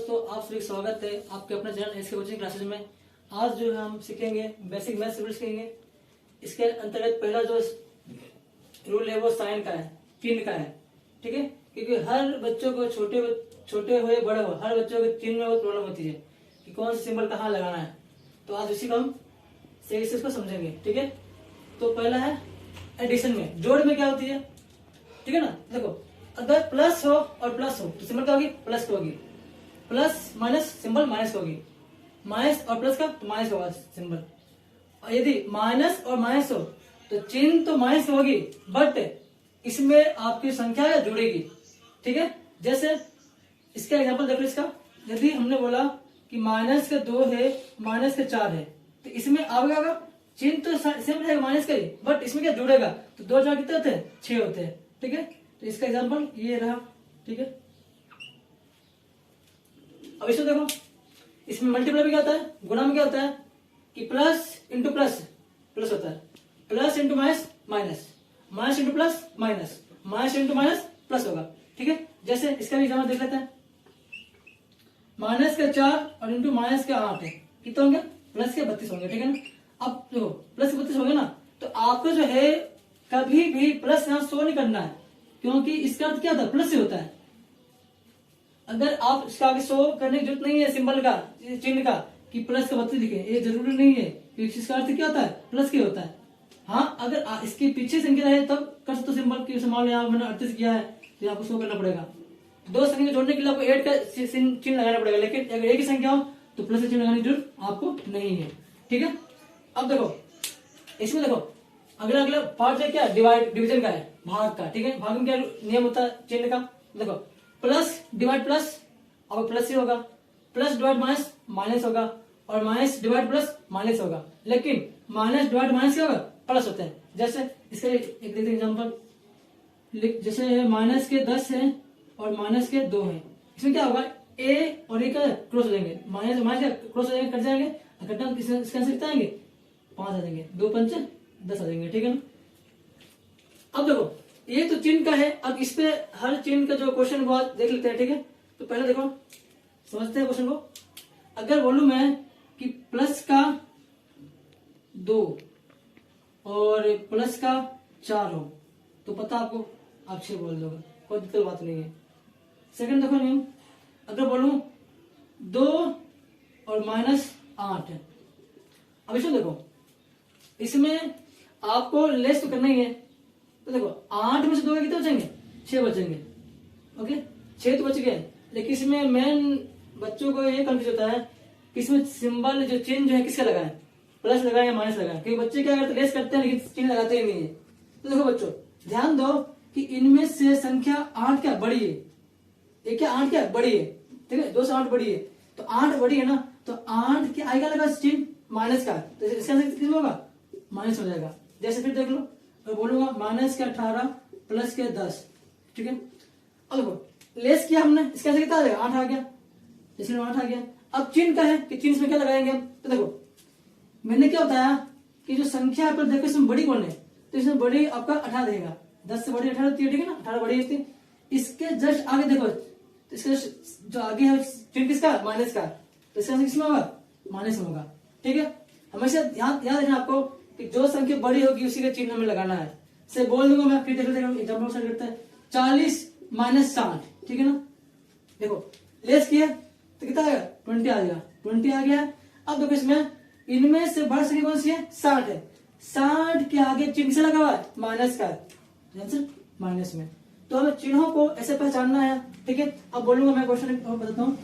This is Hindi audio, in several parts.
दोस्तों, आप सभी स्वागत है आपके अपने चैनल एसके कोचिंग क्लासेज में। आज जो है हम सीखेंगे बेसिक मैथ्स सीखेंगे। इसके अंतर्गत पहला जो रूल है वो साइन का है, चिन्ह का है। ठीक है, क्योंकि हर बच्चों को छोटे हुए बड़े हो, हर बच्चों को चिन्ह में बहुत प्रॉब्लम होती है कि कौन सा सिंबल कहाँ लगाना है। तो आज उसी को हम सही से इसको समझेंगे। ठीक है, तो पहला है एडिशन में, जोड़ में क्या होती है। ठीक है ना, देखो अगर प्लस हो और प्लस हो तो सिंबल क्या होगी, प्लस की होगी। प्लस माइनस सिंबल माइनस होगी, माइनस और प्लस का तो माइनस होगा सिंबल। और यदि माइनस और माइनस हो तो चिन्ह तो माइनस होगी, बट इसमें आपकी संख्या जुड़ेगी। ठीक है, जैसे इसका एग्जांपल देखो। इसका यदि हमने बोला कि माइनस का 2 है, माइनस का 4 है, तो इसमें आएगा चिन्ह तो सेम रहेगा माइनस का ही, बट इसमें क्या जुड़ेगा, तो 2 4 कितने होते हैं, 6 होते हैं। ठीक है, तो इसका एग्जांपल ये रहा। ठीक है, अब इसको देखो, इसमें मल्टीप्लाई में क्या होता है, गुणा में क्या होता है कि प्लस इंटू प्लस प्लस होता है, plus into minus minus, minus into plus minus, minus into minus plus होगा। ठीक है, जैसे इसका भी एग्जांपल देख लेते हैं। माइनस का 4 और इंटू माइनस का 8 है, कितने होंगे, प्लस के 32 होंगे। ठीक है ना, अब देखो प्लस के 32 होंगे ना, तो आपको जो है कभी भी प्लस यहां शो नहीं करना है, क्योंकि इसका अर्थ क्या होता है, प्लस से होता है। अगर आप इसका आगे शो करने की जरूरत नहीं है सिंबल का, चिन्ह का, कि प्लस का 32 लिखे, ये जरूरी नहीं है, क्योंकि इसका अर्थ क्या होता है, प्लस के होता है। हाँ, अगर इसके पीछे संख्या रहे तब कर सकते सिंबल की, मान लो यहाँ मैंने 38 किया है तो आपको शो करना पड़ेगा। दो संख्या जोड़ने के लिए आपको ऐड का चिन्ह लगाना पड़ेगा, लेकिन अगर एक ही संख्या हो तो प्लस का चिन्ह लगाने की जरूरत आपको नहीं है। ठीक है, अब देखो इसमें देखो अगला पार्ट है क्या, डिवीजन का है, भाग का। ठीक है, भाग में क्या नियम होता है चिन्ह का, देखो प्लस डिवाइड प्लस, अब प्लस ही होगा, प्लस डिवाइड माइनस माइनस होगा, और माइनस डिवाइड प्लस माइनस होगा। लेकिन माइनस डिवाइड माइनस क्या होगा, प्लस होता है। जैसे इसका एक देखते एग्जांपल, जैसे माइनस के 10 है और माइनस के 2 है, इसमें क्या होगा, ए और ए का क्रॉस हो जाएंगे, माइनस माइनस क्रॉस हो जाएंगे, कट जाएंगे, कटना इसके आंसर कितना आएंगे, 5 आ जाएंगे, 2 पंच 10 आ जाएंगे। ठीक है ना, अब देखो ये तो चिन्ह का है। अब इस पे हर चिन्ह का जो क्वेश्चन वो देख लेते हैं। ठीक है, तो पहले देखो समझते हैं क्वेश्चन को। अगर बोलूं मैं कि प्लस का 2 और प्लस का 4 हो तो पता आपको, आप 6 बोल दोगे, कोई दिक्कत बात नहीं है। सेकंड देखो नियम, अगर बोलूं 2 और माइनस 8 है, अब इसमें देखो इसमें आपको लेस तो करना ही है, तो देखो 8 में से 2 कितने बचेंगे, 6 बचेंगे। ओके, 6 तो बच गए, लेकिन इसमें मेन बच्चों को ये कंफ्यूज होता है कि इसमें सिंबल जो चिन्ह जो है किसका लगाए, प्लस लगाए या माइनस लगाए, क्योंकि बच्चे क्या करते हैं, लेस करते हैं लेकिन चिन्ह लगाते ही नहीं है। तो देखो बच्चों ध्यान दो कि इनमें से संख्या 8 क्या बड़ी है, ये क्या 8 क्या बड़ी है। ठीक है, 2 से 8 बड़ी है, तो 8 बड़ी है ना, तो 8 के आएगा लगा चिन्ह माइनस का, तो इसका आंसर कितना होगा, माइनस हो जाएगा। जैसे फिर देख लो, मैं बोलूंगा माइनस के 18 प्लस के 10। ठीक है, अब देखो लेस किया हमने, इसका आंसर कितना आ जाएगा, 8 आ गया, इसमें 8 आ गया। अब चिन्ह का है कि चिन्ह में क्या लगाएंगे हम, तो देखो मैंने क्या बताया कि जो संख्या है पर देखो इसमें बड़ी कौन है, तो इसमें बड़ी आपका 18 देगा, 10 से बड़ी 18 होती है। ठीक है ना, 18 बड़ी होती है। इसके जस्ट आगे देखो, तो इसके जो आगे है चिन्ह किसका, माइनस का, तो इसका आंसर किसमें होगा, माइनस में होगा। ठीक है, हमेशा याद रखना आपको कि जो संख्या बड़ी होगी उसी का चिन्ह हमें लगाना है। से बोल दूंगा मैं, फिर एग्जाम्पल करते हैं, 40 माइनस 60। ठीक है ना, देखो लेस किया तो कितना आएगा, 20 आ जाएगा, 20 आ गया। अब देखो इसमें इनमें से बड़ी संख्या कौन सी है, 60 है, 60 के आगे चिन्ह से लगा हुआ है माइनस का, आंसर माइनस में। तो हमें चिन्हों को ऐसे पहचानना है। ठीक है, अब बोलूंगा मैं क्वेश्चन बताता हूँ,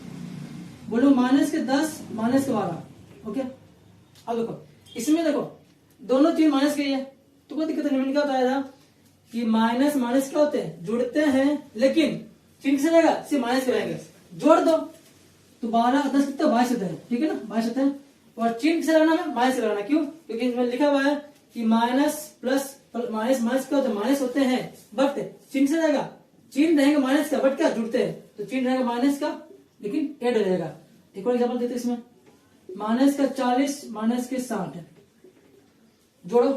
बोलूँ माइनस के 10 माइनस के 12। ओके, अब देखो इसमें देखो दोनों चिन्ह माइनस के है, तो कोई दिक्कत नहीं। क्या होता है कि माइनस माइनस क्या होते हैं, जुड़ते हैं, लेकिन चिन्ह से रहेगा सिर्फ माइनस के रहेंगे, जोड़ दो तो 12 10 कितना 22 होते हैं। ठीक है ना, 22 होते हैं, और चिन्ह से लगाना है, माइनस से लगाना, क्यों, क्योंकि इसमें लिखा हुआ है कि माइनस प्लस माइनस माइनस क्या होते हैं, माइनस होते हैं, बट चिन्ह से रहेगा, चिन्ह रहेगा माइनस का, बट क्या जुड़ते हैं, तो चिन्ह रहेगा माइनस का लेकिन ऐड हो जाएगा। एक और एग्जाम्पल देते इसमें, माइनस का 40 माइनस के 60 जोड़ो,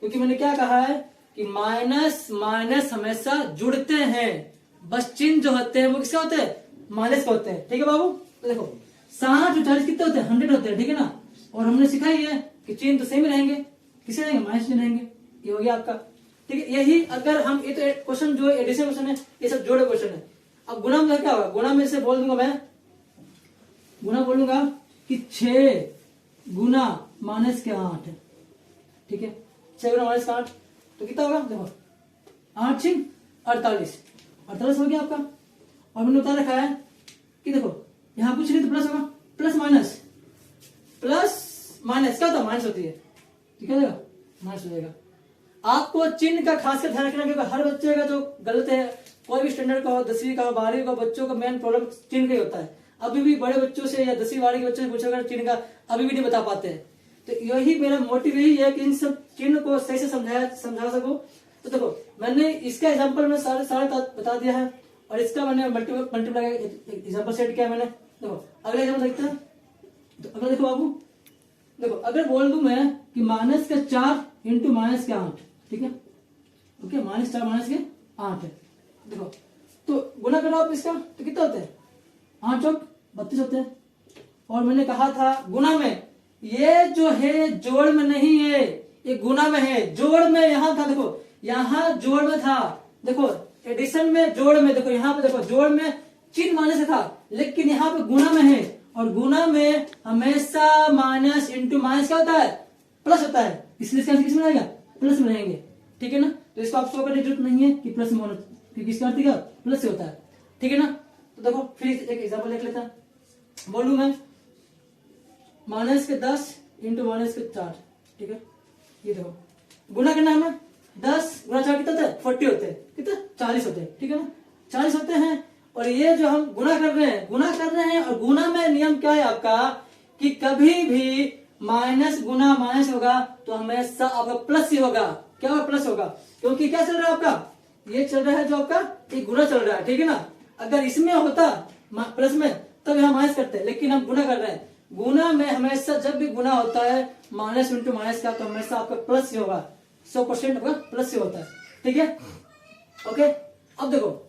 क्योंकि मैंने क्या कहा है कि माइनस माइनस हमेशा जुड़ते हैं, बस चिन्ह जो होते हैं वो किसके होते हैं, माइनस के होते हैं। ठीक है बाबू, तो देखो 60 और 40 कितने होते हैं, 100 होते हैं, ठीक है ना। और हमने सीखा ही है कि चिन्ह तो सेम ही रहेंगे, किसे रहेंगे, माइनस चिन्ह रहेंगे। ये हो गया आपका, ठीक है। यही अगर हम, ये तो क्वेश्चन जो एडिशन क्वेश्चन है, ये सब जोड़े क्वेश्चन है। अब गुणा में क्या होगा, गुणा में से बोल दूंगा मैं, गुणा बोलूंगा कि 6 गुना माइनस के 8, ठीक है। 6 गुना माइनस का 8 तो कितना होगा, देखो 8 6 48, 48 हो गया आपका। और मैंने बता रखा है कि देखो यहां कुछ नहीं तो प्लस होगा, प्लस माइनस, प्लस माइनस क्या होता है, माइनस होती है, ठीक है, माइनस हो जाएगा। आपको चिन्ह का खासकर ध्यान रखना, क्योंकि हर बच्चे का जो गलत है, कोई भी स्टैंडर्ड का हो, 10वीं का हो, 12वीं का, बच्चों का मेन प्रॉब्लम चिन्ह का ही होता है। अभी भी बड़े बच्चों से या 10वीं 12वीं के बच्चों से पूछोगे चिन्ह का अभी भी नहीं बता पाते हैं। तो यही मेरा मोटिव यही है कि इन सब चिन्ह को सही से समझा सकूं। तो देखो मैंने इसका एग्जाम्पल में सारे बता दिया है, और इसका मैंने मल्टीप्लाई एग्जाम्पल सेट किया मैंने। देखो अगला एग्जाम्पल देखते हैं। तो अगला देखो बाबू, देखो अगर बोल दूं मैं कि माइनस का 4 इंटू माइनस के 8, ठीक है, ओके, माइनस 4 माइनस के 8 है। देखो तो गुना करो आप इसका, तो कितना होते हैं, 8 चौक 32 होते हैं। और मैंने कहा था गुना में ये जो है जोड़ में नहीं है, ये गुना में है, जोड़ में यहां था, देखो यहां जोड़ में था, देखो एडिशन में जोड़ में, देखो यहां पे देखो जोड़ में चिन्ह माइनस से था, लेकिन यहाँ पे गुना में है, और गुना में हमेशा माइनस इंटू माइनस क्या होता है, प्लस होता है, इसलिए इसका किस में रहेगा, प्लस में रहेंगे, ठीक है ना। तो इसको आप शो करने की जरूरत नहीं है कि प्लस में होना, क्योंकि इसका अर्थ क्या प्लस से होता है, ठीक है ना। तो देखो फिर एक एग्जाम्पल देख लेते हैं। बोलूं मैं माइनस के 10 इंटू माइनस के 4, ठीक है, ये देखो गुना करना है हमें, 10 गुना 4 कितना होता है, 40 होते हैं, कितना 40 होते हैं, ठीक है ना, 40 होते हैं। और ये जो हम गुना कर रहे हैं, और गुना में नियम क्या है आपका कि कभी भी माइनस गुना माइनस होगा तो हमेशा आपका प्लस ही होगा, क्या होगा, प्लस होगा, क्योंकि क्या चल रहा है आपका, ये चल रहा है जो आपका ये गुना चल रहा है, ठीक है ना। अगर इसमें होता प्लस में तब यहाँ माइनस करते हैं, लेकिन हम गुना कर रहे हैं। गुना में हमेशा जब भी गुना होता है माइनस इंटू माइनस का, तो हमेशा आपका प्लस ही होगा, 100% आपका प्लस ही होता है, ठीक है, ओके। अब देखो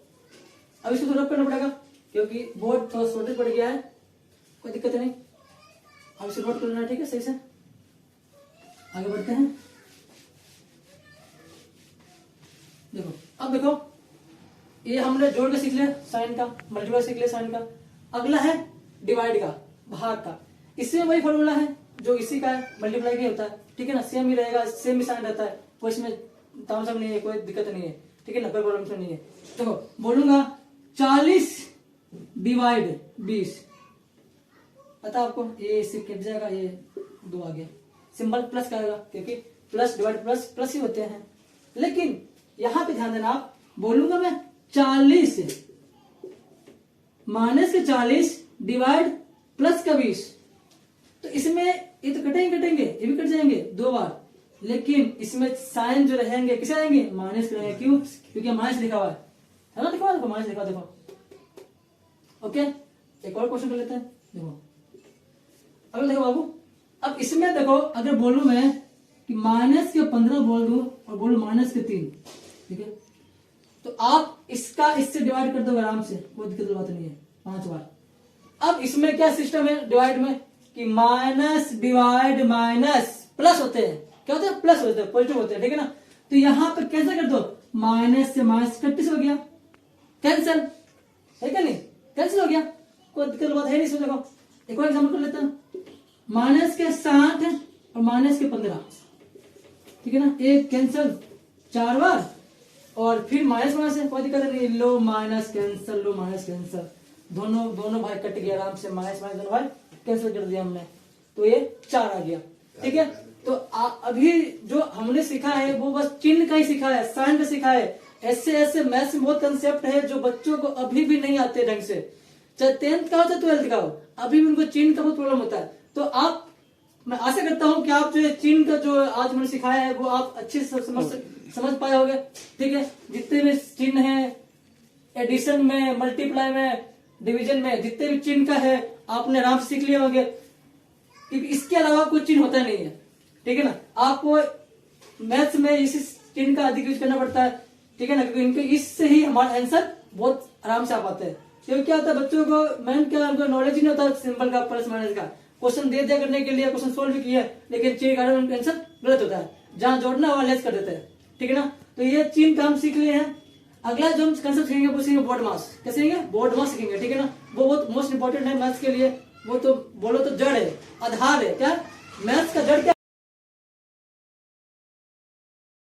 अब इसको थोड़ा करना पड़ेगा, क्योंकि बोर्ड थोड़ा शॉर्टेज पड़ गया है, कोई दिक्कत नहीं, अब इसे नोट करना है, ठीक है, सही से आगे बढ़ते हैं। देखो अब देखो ये हमने जोड़ के सीख लिया साइन का, मल्टीप्लाई सीख लिया साइन का। अगला है डिवाइड का, भाग का। इसमें वही फॉर्मूला है जो इसी का है, मल्टीप्लाई नहीं होता है, ठीक है ना, सेम ही रहेगा, सेम ही साइन रहता है, कोई इसमें तामझाम नहीं है, कोई दिक्कत नहीं है, ठीक है ना, कोई प्रॉब्लम नहीं है। देखो बोलूंगा 40 डिवाइड 20, पता आपको ये इससे कट जाएगा, ये 2 आ गया, सिंबल प्लस का आएगा, क्योंकि प्लस डिवाइड प्लस प्लस ही होते हैं। लेकिन यहां पे ध्यान देना, आप बोलूंगा मैं 40 माइनस के 40 डिवाइड प्लस का 20, तो इसमें ये तो कटेंगे, ये भी कट जाएंगे 2 बार, लेकिन इसमें साइन जो रहेंगे किसे रहेंगे, माइनस के रहेंगे। क्यों, क्योंकि माइनस लिखा हुआ है ना, लिखा हुआ है माइनस लिखा, देखो ओके। एक और क्वेश्चन कर लेते हैं। देखो अगर देखो बाबू, अब इसमें देखो अगर बोलूं मैं कि माइनस के 15 बोल दूं और बोलूं माइनस के 3, ठीक है, तो आप इसका इससे डिवाइड कर दो आराम से, कोई दिक्कत बात नहीं है, 5 बार। अब इसमें क्या सिस्टम है डिवाइड में कि माइनस डिवाइड माइनस प्लस होते हैं, क्या होते हैं, प्लस होते हैं, पॉजिटिव होते हैं, ठीक है ना। तो यहां पर कैसे कर दो, माइनस से माइनस 31 हो गया, कैंसिल है क्या, नहीं कैंसिल हो गया, कोई दिक्कत बात है नहीं। इसमें देखो एक और एग्जाम्पल कर लेते हैं, माइनस के 60 और माइनस के 15, ठीक है ना, एक कैंसिल 4 बार, और फिर माइनस माइनस है, कोई दिक्कत नहीं, लो माइनस कैंसिल, लो माइनस कैंसिल, दोनों भाई कट गया आराम से, माइनस माइनस दोनों भाई कैंसिल कर दिया हमने, तो ये 4 आ गया, ठीक है। तो अभी जो हमने सीखा है वो बस चिन्ह का ही सीखा है, साइन का सीखा है। ऐसे मैथ्स में बहुत कंसेप्ट है जो बच्चों को अभी भी नहीं आते ढंग से, चाहे 10th का हो चाहे 12th का हो, अभी भी उनको चिन्ह का बहुत प्रॉब्लम होता है। तो आप, मैं आशा करता हूं कि आप जो चिन्ह का जो आज मैंने सिखाया है वो आप अच्छे से समझ पाए होंगे, ठीक है। जितने भी चिन्ह है एडिशन में, मल्टीप्लाई में, डिवीजन में, जितने भी चिन्ह का है आपने आराम से सीख लिए होंगे, क्योंकि इसके अलावा कोई चिन्ह होता नहीं है, ठीक है ना। आपको मैथ्स में इसी चिन्ह का अधिक यूज करना पड़ता है, ठीक है ना, क्योंकि इनके इससे ही हमारा आंसर बहुत आराम से आ पाते हैं। क्योंकि क्या होता है बच्चों को मेन क्या उनको नॉलेज ही नहीं होता सिंपल का प्लस माइनस का। क्वेश्चन दे दिया करने के लिए क्वेश्चन सोल्व भी किया लेकिन चेन का आंसर गलत होता है, जहां जोड़ना वहां लेस कर देते हैं, ठीक है ना। तो ये चेन का हम सीख लिए हैं। अगला जो हम कंसेप्ट सीखेंगे वो सीखेंगे बोर्ड मास। कैसे सीखेंगे? बोर्ड मास सीखेंगे, ठीक है ना। वो बहुत मोस्ट इंपॉर्टेंट है मैथ्स के लिए। वो तो बोलो तो जड़ है, आधार है। क्या मैथ्स का जड़ क्या